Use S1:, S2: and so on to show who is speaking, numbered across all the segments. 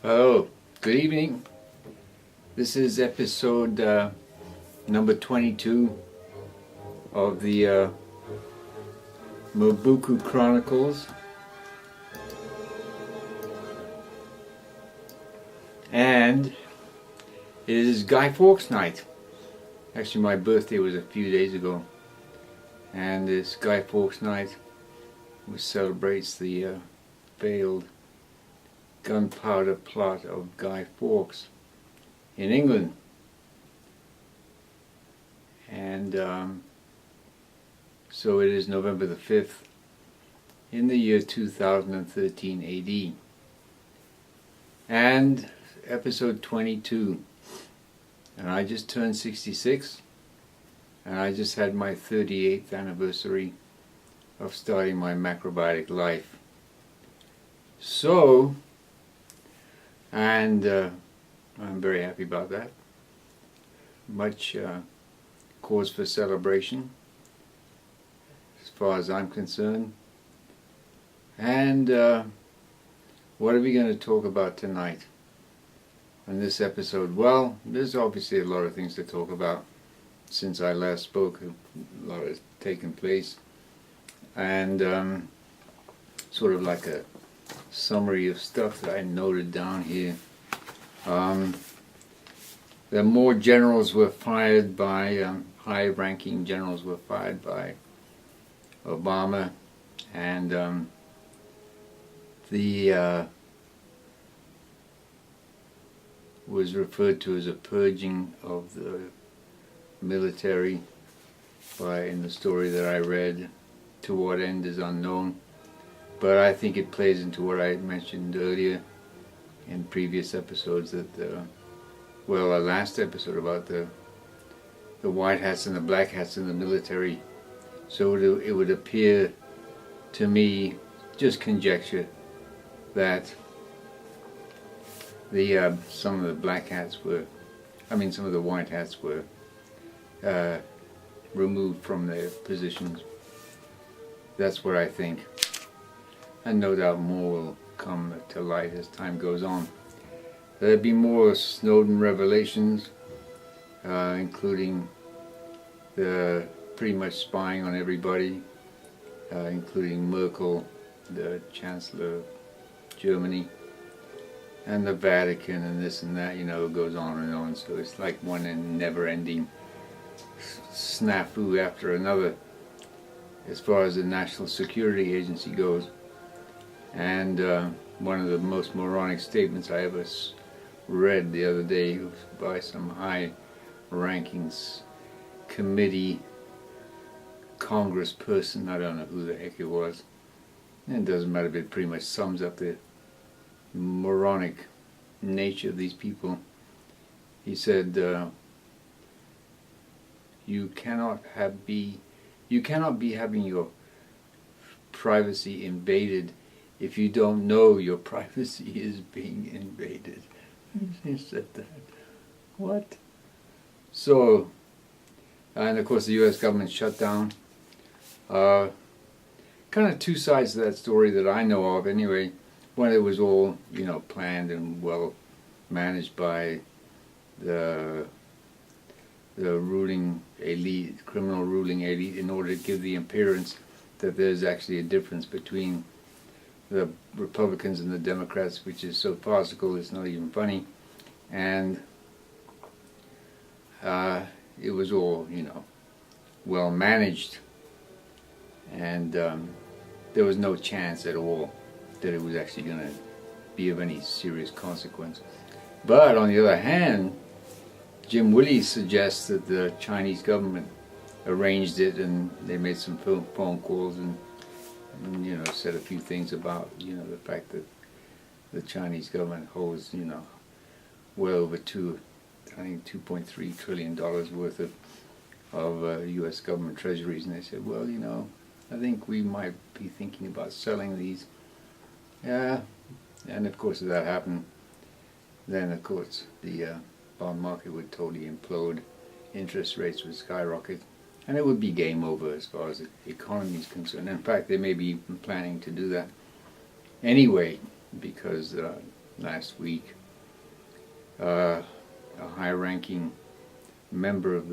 S1: Oh, good evening. This is episode number 22 of the Mobuku Chronicles. And it is Guy Fawkes night. Actually, my birthday was a few days ago. And this Guy Fawkes night, which celebrates the failed gunpowder plot of Guy Fawkes in England. And so it is November the 5th in the year 2013 AD. And episode 22. And I just turned 66. And I just had my 38th anniversary of starting my macrobiotic life. So, and I'm very happy about that. Much cause for celebration, as far as I'm concerned. And what are we going to talk about tonight on this episode? Well, there's obviously a lot of things to talk about. Since I last spoke, a lot has taken place. And sort of like a summary of stuff that I noted down here. The more generals were fired by, high-ranking generals were fired by Obama, and was referred to as a purging of the military in the story that I read. To what end is unknown. But I think it plays into what I mentioned earlier in previous episodes that, our last episode about the white hats and the black hats in the military. So it would appear to me, just conjecture, that some of the black hats some of the white hats were removed from their positions. That's what I think. And no doubt more will come to light as time goes on. There'll be more Snowden revelations, including the pretty much spying on everybody, including Merkel, the Chancellor of Germany, and the Vatican, and this and that, it goes on and on. So it's like one never-ending snafu after another, as far as the National Security Agency goes. And one of the most moronic statements I ever read the other day was by some high-ranking committee congressperson. I don't know who the heck it was. And it doesn't matter, but it pretty much sums up the moronic nature of these people. He said, you cannot be having your privacy invaded if you don't know your privacy is being invaded. He said that. What? So, and of course the U.S. government shut down. Kind of two sides to that story that I know of anyway. One, it was all, planned and well managed by the ruling elite, criminal ruling elite, in order to give the appearance that there's actually a difference between the Republicans and the Democrats, which is so farcical it's not even funny. And it was all, well managed. And there was no chance at all that it was actually going to be of any serious consequence. But on the other hand, Jim Willey suggests that the Chinese government arranged it, and they made some phone calls and said a few things about, the fact that the Chinese government holds, well over $2.3 trillion worth of U.S. government treasuries. And they said, well, I think we might be thinking about selling these. Yeah, and of course if that happened, then of course the bond market would totally implode, interest rates would skyrocket, and it would be game over as far as the economy is concerned. In fact, they may be planning to do that anyway, because last week. A high-ranking member of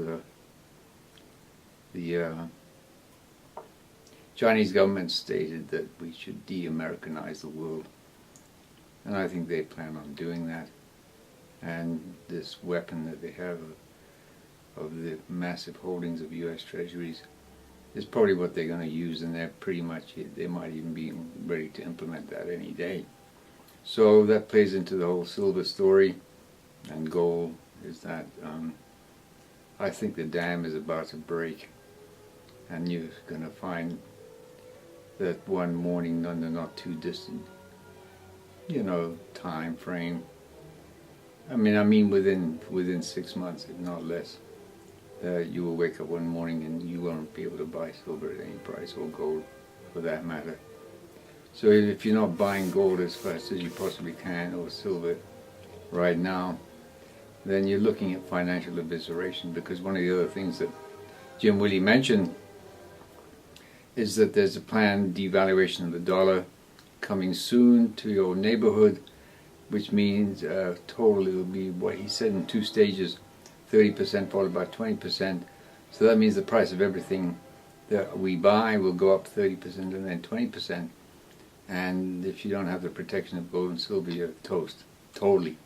S1: the Chinese government stated that we should de-Americanize the world, and I think they plan on doing that. And this weapon that they have of the massive holdings of U.S. treasuries is probably what they're going to use, and they're pretty much, they might even be ready to implement that any day. So that plays into the whole silver story, and gold is that I think the dam is about to break, and you're going to find that one morning on the not too distant, time frame. I mean within 6 months, if not less, you will wake up one morning and you won't be able to buy silver at any price, or gold for that matter. So if you're not buying gold as fast as you possibly can, or silver right now, then you're looking at financial evisceration, because one of the other things that Jim Willie mentioned is that there's a planned devaluation of the dollar coming soon to your neighborhood, which means total it will be what he said in 2 stages, 30% followed by 20%. So that means the price of everything that we buy will go up 30% and then 20%. And if you don't have the protection of gold and silver, you're toast, totally.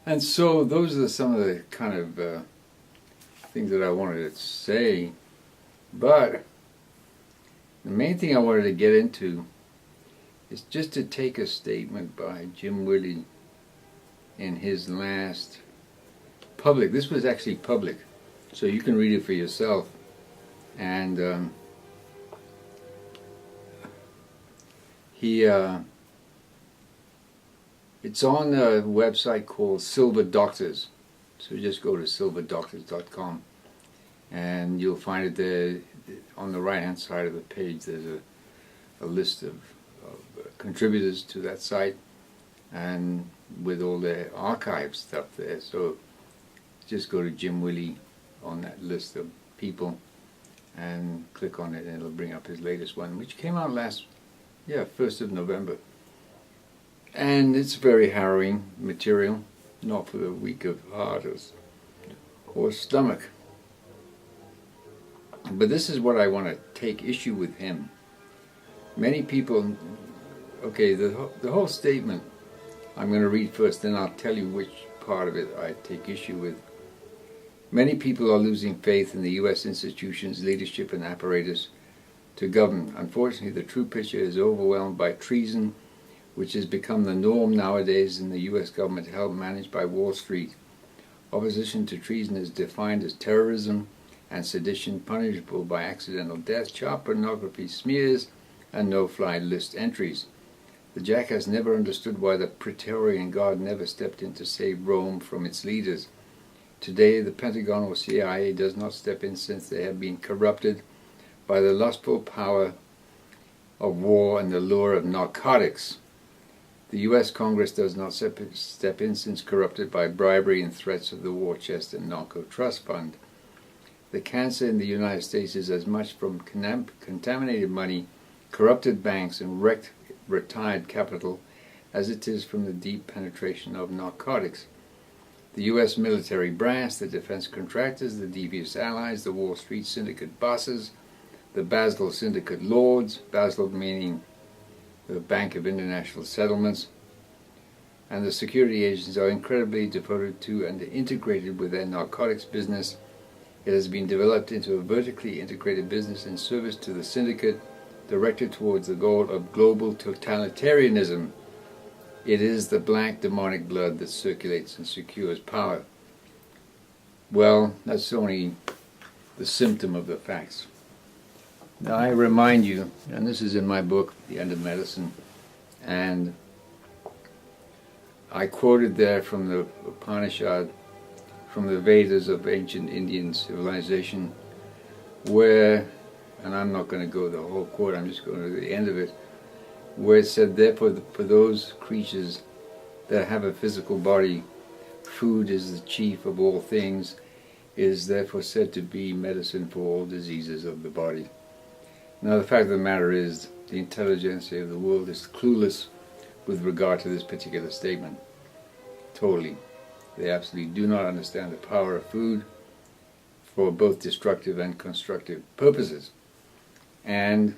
S1: And so those are some of the kind of things that I wanted to say. But the main thing I wanted to get into is just to take a statement by Jim Willie in his last public. This was actually public, so you can read it for yourself. And it's on a website called Silver Doctors. So just go to silverdoctors.com, and you'll find it there. On the right hand side of the page, there's a list of contributors to that site, and with all their archive stuff there. So just go to Jim Willie on that list of people and click on it, and it'll bring up his latest one, which came out 1st of November. And it's very harrowing material, not for the weak of heart or stomach. But this is what I want to take issue with him. Many people, okay, the whole statement I'm going to read first, then I'll tell you which part of it I take issue with. Many people are losing faith in the U.S. institutions, leadership, and apparatus to govern. Unfortunately, the true picture is overwhelmed by treason, which has become the norm nowadays in the U.S. government held managed by Wall Street. Opposition to treason is defined as terrorism and sedition, punishable by accidental death, child pornography, smears, and no-fly list entries. The jackass never understood why the Praetorian Guard never stepped in to save Rome from its leaders. Today, the Pentagon or CIA does not step in, since they have been corrupted by the lustful power of war and the lure of narcotics. The U.S. Congress does not step in, since corrupted by bribery and threats of the war chest and narco trust fund. The cancer in the United States is as much from contaminated money, corrupted banks, and wrecked retired capital as it is from the deep penetration of narcotics. The U.S. military brass, the defense contractors, the devious allies, the Wall Street syndicate bosses, the Basel syndicate lords, Basel meaning the Bank of International Settlements, and the security agents are incredibly devoted to and integrated with their narcotics business. It has been developed into a vertically integrated business in service to the syndicate, directed towards the goal of global totalitarianism. It is the black demonic blood that circulates and secures power. Well, that's only the symptom of the facts. Now I remind you, and this is in my book, The End of Medicine, and I quoted there from the Upanishad, from the Vedas of ancient Indian civilization, where, and I'm not going to go the whole quote, I'm just going to the end of it, where it said, therefore, for those creatures that have a physical body, food is the chief of all things. It is therefore said to be medicine for all diseases of the body. Now, the fact of the matter is, the intelligentsia of the world is clueless with regard to this particular statement. Totally. They absolutely do not understand the power of food for both destructive and constructive purposes. And,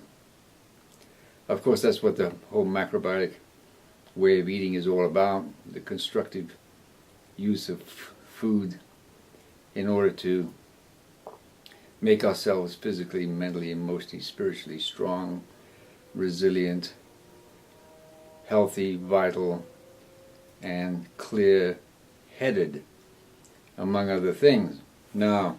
S1: of course, that's what the whole macrobiotic way of eating is all about, the constructive use of food in order to make ourselves physically, mentally, emotionally, spiritually strong, resilient, healthy, vital, and clear-headed, among other things. Now,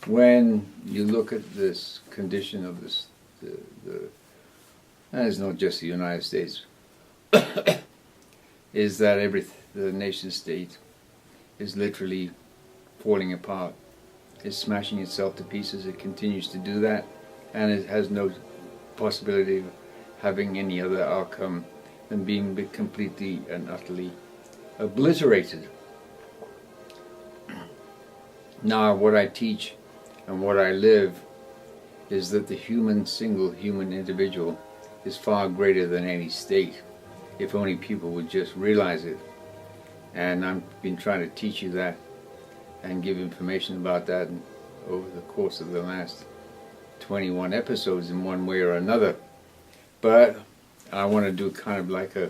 S1: when you look at this condition of this, and it's not just the United States, is that the nation state is literally falling apart. It's smashing itself to pieces. It continues to do that, and it has no possibility of having any other outcome than being completely and utterly obliterated. Now, what I teach and what I live is that the single human individual is far greater than any state, if only people would just realize it. And I've been trying to teach you that and give information about that over the course of the last 21 episodes in one way or another. But I want to do kind of like a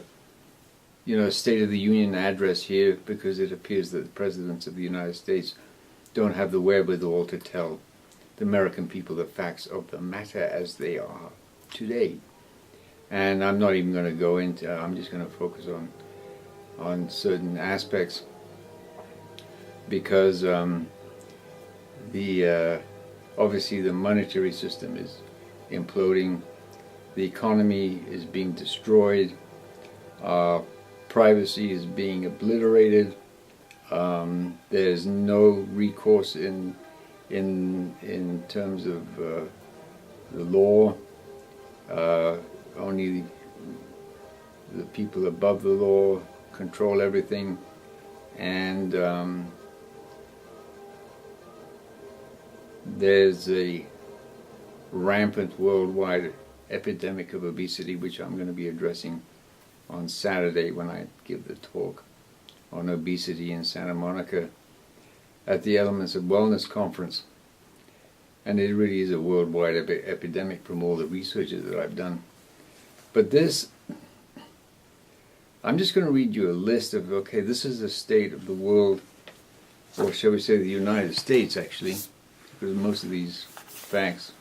S1: State of the Union address here, because it appears that the presidents of the United States don't have the wherewithal to tell the American people the facts of the matter as they are today. And I'm not even going to go into, I'm just going to focus on certain aspects, because obviously the monetary system is imploding, the economy is being destroyed, privacy is being obliterated, there's no recourse in terms of the law. Only the people above the law control everything, and there's a rampant worldwide epidemic of obesity, which I'm going to be addressing on Saturday when I give the talk on obesity in Santa Monica at the Elements of Wellness Conference. And it really is a worldwide epidemic from all the researches that I've done. But this, I'm just going to read you a list of, okay, this is the state of the world, or shall we say the United States, actually, because most of these facts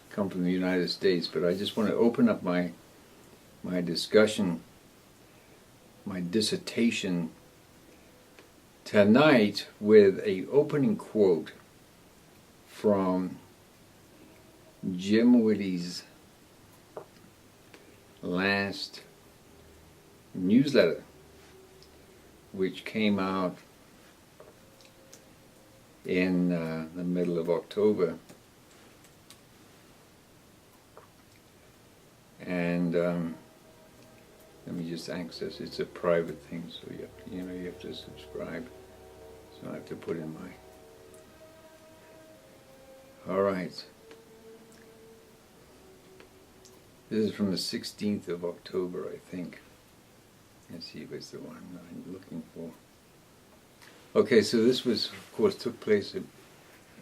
S1: come from the United States. But I just want to open up my discussion, my dissertation tonight with an opening quote from Jim Willie's last newsletter, which came out in the middle of October. And let me just access. It's a private thing, so you have to subscribe. So I have to put in my. All right. This is from the 16th of October, I think. Let's see if it's the one I'm looking for. Okay, so this was, of course, took place.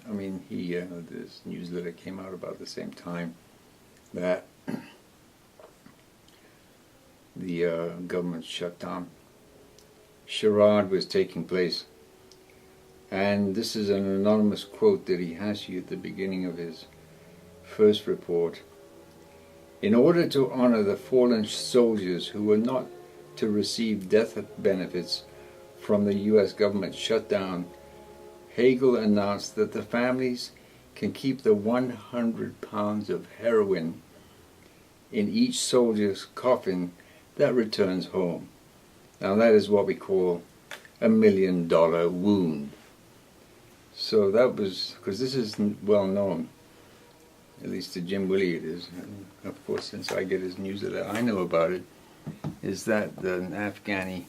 S1: This newsletter came out about the same time that the government shutdown charade was taking place. And this is an anonymous quote that he has here at the beginning of his first report. In order to honor the fallen soldiers who were not to receive death benefits from the U.S. government shutdown, Hagel announced that the families can keep the 100 pounds of heroin in each soldier's coffin that returns home. Now that is what we call $1 million wound. So that was, because this is well known, at least to Jim Willie it is, and of course since I get his newsletter I know about it, is that an Afghani